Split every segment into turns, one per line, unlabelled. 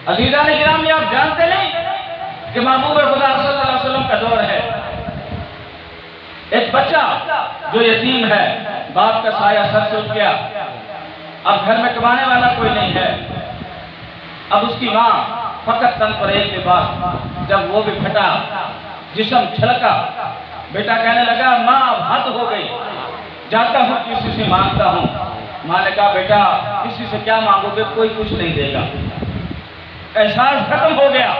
عزیزان گرامی، آپ جانتے نہیں کہ محبوب خدا صلی اللہ علیہ وسلم کا دور ہے، ایک بچہ جو یتیم ہے، باپ کا سایہ سر سے اٹھ گیا، اب گھر میں کمانے والا کوئی نہیں ہے، اب اس کی ماں فقط تن پر ایک لباس، جب وہ بھی پھٹا، جسم چھلکا، بیٹا کہنے لگا ماں اب حد ہو گئی، جاتا ہوں کسی سے مانگتا ہوں۔ ماں نے کہا بیٹا کسی سے کیا مانگو گے، کوئی کچھ نہیں دے گا، احساس ختم ہو گیا۔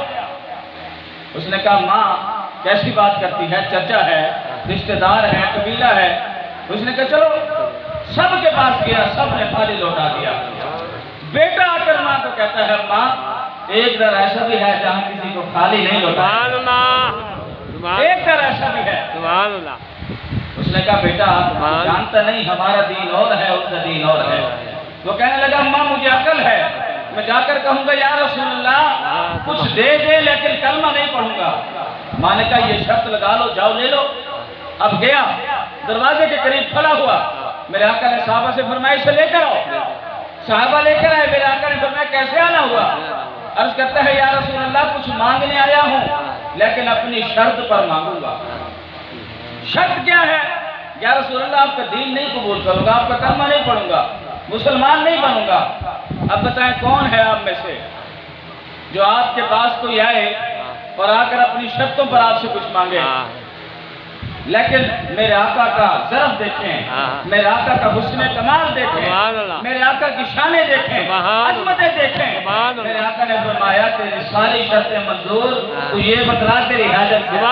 اس نے کہا ماں کیسی بات کرتی ہے، چچا ہے، رشتہ دار ہے، قبیلہ ہے۔ اس نے کہا چلو، سب کے پاس گیا، سب نے خالی لوٹا دیا۔ بیٹا آ کر ماں کو کہتا ہے ماں ایک در ایسا بھی ہے جہاں کسی کو خالی نہیں لوٹا، ایک در ایسا بھی ہے۔ اس نے کہا بیٹا جانتا نہیں ہمارا دین اور ہے، اس کا دین اور ہے۔ وہ کہنے لگا ماں مجھے عقل ہے، میں جا کر کہوں گا یا رسول اللہ کچھ دے دے لیکن کلمہ نہیں پڑھوں گا۔ ماں نے کہا یہ شرط لگا لو، جاؤ لے لو۔ اب گیا، دروازے کے قریب کھڑا ہوا، میرے آقا نے صحابہ سے فرمایا اسے لے کر آؤ۔ صحابہ لے کر آئے، میرے آقا نے فرمایا کیسے آنا ہوا؟ عرض کرتا ہے یا رسول اللہ کچھ مانگنے آیا ہوں لیکن اپنی شرط پر مانگوں گا۔ شرط کیا ہے؟ یا رسول اللہ آپ کا دین نہیں قبول کروں گا، آپ کا کلمہ نہیں پڑھوں گا، مسلمان نہیں بنوں گا۔ اب بتائیں کون ہے آپ میں سے جو آپ کے پاس کوئی آئے اور آ کر اپنی شرطوں پر آپ سے کچھ مانگے؟ لیکن میرے آقا کا ظرف دیکھیں، میرے آقا کا حسن کمال دیکھیں، میرے آقا کی شانیں دیکھیں، عظمتیں دیکھیں۔ میرے آقا نے فرمایا تیری ساری شرطیں منظور، تو یہ بتلا تیری حاجت کیا ہے؟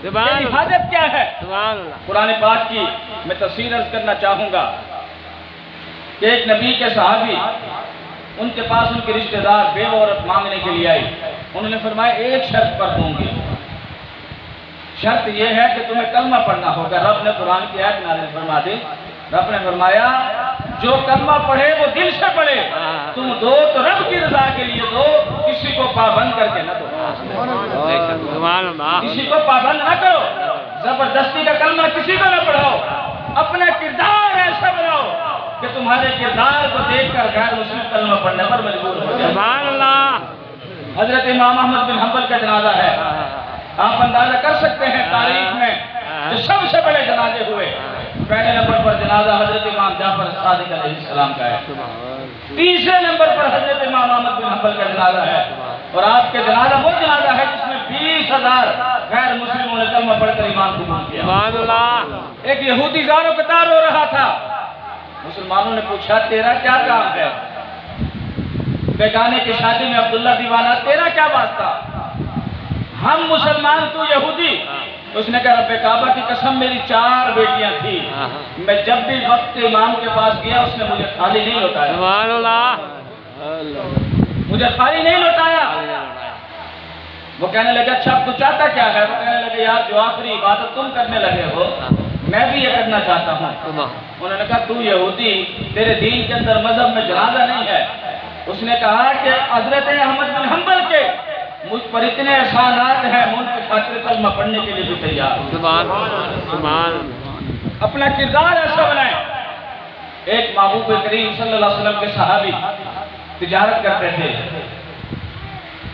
تیری حاجت کیا ہے؟ قرآن پاک کی میں تفسیر عرض کرنا چاہوں گا کہ ایک نبی کے صحابی، ان کے پاس ان کے رشتہ دار بیوہ عورت مانگنے کے لیے آئی، انہوں نے فرمایا ایک شرط پر دوں گی، شرط یہ ہے کہ تمہیں کلمہ پڑھنا ہوگا۔ رب نے قرآن کی آیت نازل فرما دی، رب نے فرمایا جو کلمہ پڑھے وہ دل سے پڑھے، تم دو تو رب کی رضا کے لیے دو، کسی کو پابند کر کے نہ دو، کسی کو پابند نہ کرو، زبردستی کا کلمہ کسی کو نہ پڑھاؤ، اپنا کردار ایسا بناؤ کہ تمہارے کردار کو دیکھ کر غیر مسلم کلمہ پڑھنے پر مجبور ہو جائے۔ حضرت امام احمد بن حنبل کا جنازہ ہے، آپ اندازہ کر سکتے ہیں تاریخ میں جو سب سے بڑے جنازے ہوئے، پہلے نمبر پر جنازہ حضرت امام جعفر صادق علیہ السلام کا ہے، تیسرے نمبر پر حضرت امام احمد بن حنبل کا جنازہ ہے، اور آپ کے جنازہ وہ جنازہ ہے جس میں 20,000 غیر مسلموں نے کلمہ پڑھ کر ایمان قبول کیا۔ ایک یہودی زاروں قطار ہو رہا تھا، مسلمانوں نے پوچھا تیرا کیا کام ہے؟ بیگانے کی شادی میں عبداللہ دیوانہ تیرا کیا واسطہ؟ ہم مسلمان تو یہودی۔ اس نے کہا رب کعبہ کی قسم میری 4 بیٹیاں تھیں، میں جب بھی وقت امام کے پاس گیا اس نے مجھے خالی نہیں لوٹایا، مجھے خالی نہیں لوٹایا۔ وہ کہنے لگا اچھا اب تو چاہتا کیا ہے؟ وہ کہنے لگے یار جو آخری عبادت تم کرنے لگے ہو میں بھی یہ کرنا چاہتا ہوں۔ انہوں نے کہا تو یہودی، تیرے دین کے اندر مذہب میں جنازہ نہیں ہے۔ اس نے کہا کہ حضرت احمد بن حنبل کے مجھ پر اتنے احسانات ہیں، میں ان کی خاطر کلمہ پڑھنے کے لیے بھی تیار ہوں۔ اپنا کردار ایسا بنائیں۔ ایک محبوب کریم صلی اللہ علیہ وسلم کے صحابی تجارت کرتے تھے،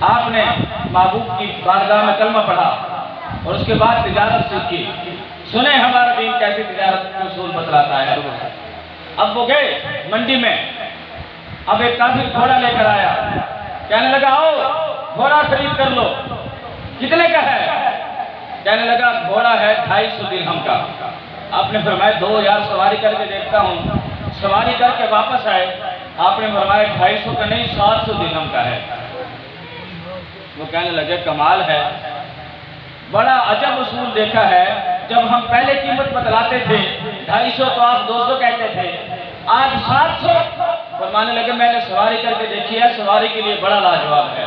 آپ نے محبوب کی بارگاہ میں کلمہ پڑھا اور اس کے بعد تجارت سیکھی۔ سنیں ہمارا دین کیسی تجارت کے اصول بتلاتا ہے۔ اب وہ گئے منڈی میں، اب ایک کافر گھوڑا لے کر آیا، کہنے لگا آؤ گھوڑا خرید کر لو۔ کتنے کا ہے؟ کہنے لگا گھوڑا ہے 250 درہم کا۔ آپ نے فرمایا دو یار سواری کر کے دیکھتا ہوں۔ سواری کر کے واپس آئے، آپ نے فرمایا 250 کا نہیں 700 درہم کا ہے۔ وہ کہنے لگے کمال ہے، بڑا عجب اصول دیکھا ہے، جب ہم پہلے قیمت بتلاتے تھے 250 تو آپ 200 کہتے تھے، آج 700۔ فرمانے لگے میں نے سواری کر کے دیکھی ہے، سواری کے لیے بڑا لاجواب ہے،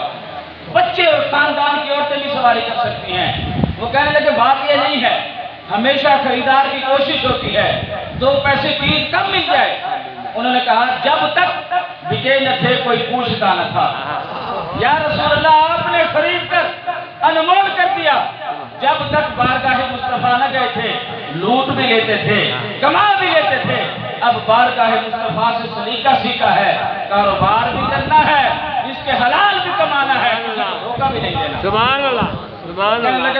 بچے اور خاندان کی عورتیں بھی سواری کر سکتی ہیں۔ وہ کہنے لگے بات یہ نہیں ہے، ہمیشہ خریدار کی کوشش ہوتی ہے 2 پیسے چیز کم مل جائے۔ انہوں نے کہا جب تک بکے نہ تھے کوئی پوچھتا نہ تھا۔ یا رسول اللہ آپ نے خرید کر انمول کر دیا، جب تک بارگاہ مصطفیٰ نہ گئے تھے لوٹ بھی لیتے تھے، کما بھی لیتے تھے۔ اب بارگاہ مصطفیٰ سے سلیقہ سیکھا ہے، کاروبار بھی کرنا ہے، صدقہ بھی نہیں دینا.
سبحان اللہ، سبحان
کہنے
اللہ.
لگے